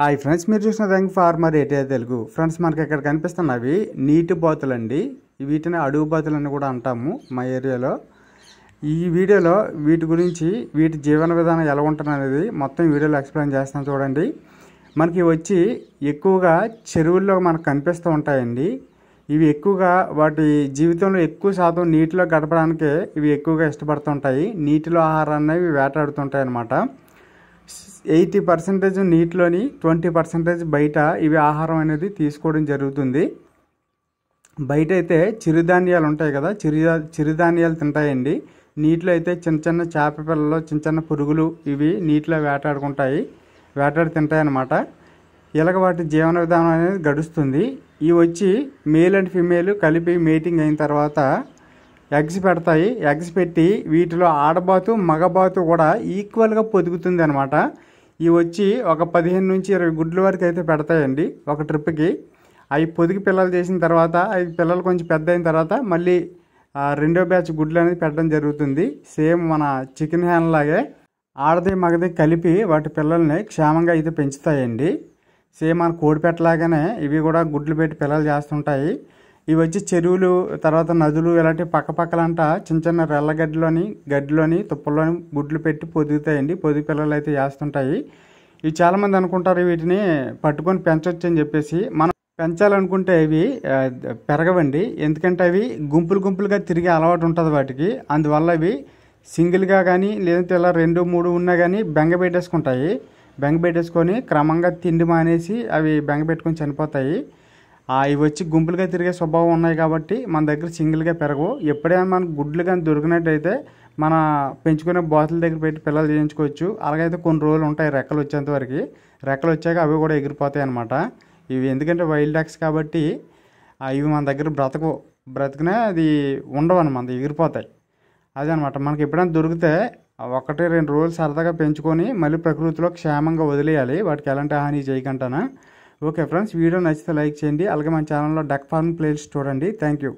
Hi friends, మీరు చూసిన రంగ్ farmer ఏటే తెలుగు. ఫ్రెండ్స్, మనకి ఇక్కడ కనిపిస్తున్నవి నీటి బాతులు అండి. వీటిని అడుగు బాతులు అని కూడా అంటాము మా ఏరియాలో. ఈ వీడియోలో వీటి గురించి, వీటి జీవన విధానం ఎలా ఉంటుంది అనేది మొత్తం వీడియోలో ఎక్స్ప్లెయిన్ చేస్తాను చూడండి. మనకి వచ్చి ఎక్కువగా చెరువుల్లో మనకు కనిపిస్తూ ఉంటాయండి. ఇవి ఎక్కువగా వాటి జీవితంలో ఎక్కువ శాతం నీటిలో గడపడానికే ఇవి ఎక్కువగా ఇష్టపడుతుంటాయి. నీటిలో ఆహారాన్ని ఇవి వేటాడుతుంటాయి అన్నమాట. 80% నీటిలోని 20% బయట ఇవి ఆహారం అనేది తీసుకోవడం జరుగుతుంది. బయట అయితే చిరుధాన్యాలు ఉంటాయి కదా, చిరుధాన్యాలు తింటాయండి. నీటిలో అయితే చిన్న చిన్న చేప పిల్లలు, చిన్న చిన్న పురుగులు ఇవి నీటిలో వేటాడి తింటాయి అన్నమాట. ఇలాగ వాటి జీవన విధానం అనేది గడుస్తుంది. ఇవి వచ్చి మేల్ అండ్ ఫిమేల్ కలిపి మేటింగ్ అయిన తర్వాత ఎగ్స్ పెడతాయి. ఎగ్స్ పెట్టి వీటిలో ఆడబాతు మగబాతు కూడా ఈక్వల్గా పొదుగుతుంది అనమాట. ఇవి వచ్చి ఒక 15 నుంచి 20 గుడ్ల వరకు అయితే పెడతాయండి ఒక ట్రిప్కి. అవి పొదిగి పిల్లలు చేసిన తర్వాత, అవి పిల్లలు కొంచెం పెద్ద అయిన తర్వాత మళ్ళీ రెండో బ్యాచ్ గుడ్లు అనేది పెట్టడం జరుగుతుంది. సేమ్ మన చికెన్ హ్యాన్ లాగే ఆడది మగది కలిపి వాటి పిల్లల్ని క్షేమంగా అయితే పెంచుతాయండి. సేమ్ మన కోడి పెట్టలాగానే ఇవి కూడా గుడ్లు పెట్టి పిల్లలు చేస్తుంటాయి. ఇవి వచ్చి చెరువులు, తర్వాత నదులు ఇలాంటి పక్కపక్కలంట చిన్న చిన్న గడ్డిలోని తుప్పల్లోని గుడ్లు పెట్టి పొదుగుతాయండి. పొదుగు పిల్లలు అయితే చేస్తుంటాయి. ఇవి చాలామంది అనుకుంటారు వీటిని పట్టుకొని పెంచవచ్చు అని చెప్పేసి. మనం పెంచాలనుకుంటే ఇవి పెరగవండి. ఎందుకంటే అవి గుంపులుగా తిరిగే అలవాటు ఉంటుంది వాటికి. అందువల్ల ఇవి సింగిల్గా కానీ లేదంటే ఇలా 2, 3 ఉన్నా కానీ బెంగ పెట్టేసుకొని క్రమంగా తిండి మానేసి అవి బెంగ పెట్టుకొని చనిపోతాయి. ఇవి వచ్చి గుంపులుగా తిరిగే స్వభావం ఉన్నాయి కాబట్టి మన దగ్గర సింగిల్గా పెరగవు. ఎప్పుడైనా మనకు గుడ్లు కానీ దొరికినట్టయితే మన పెంచుకునే బాతుల దగ్గర పెట్టి పిల్లలు చేయించుకోవచ్చు. అలాగైతే కొన్ని రోజులు ఉంటాయి రెక్కలు వచ్చేంత వరకు. రెక్కలు వచ్చాక అవి కూడా ఎగిరిపోతాయి అన్నమాట. ఇవి ఎందుకంటే వైల్డ్ డాగ్స్ కాబట్టి ఇవి మన దగ్గర బ్రతికినా అది ఉండవు అన్నమాట, ఎగిరిపోతాయి. అదే అనమాట. మనకి ఎప్పుడైనా దొరికితే 1-2 రోజులు సరదాగా పెంచుకొని మళ్ళీ ప్రకృతిలో క్షేమంగా వదిలేయాలి, వాటికి ఎలాంటి హాని చేయకుండానా. ఓకే ఫ్రెండ్స్, వీడియో నచ్చితే లైక్ చేయండి. అలాగే మన ఛానల్లో డక్ ఫార్మ్ ప్లేలిస్ట్ చూడండి. Thank you.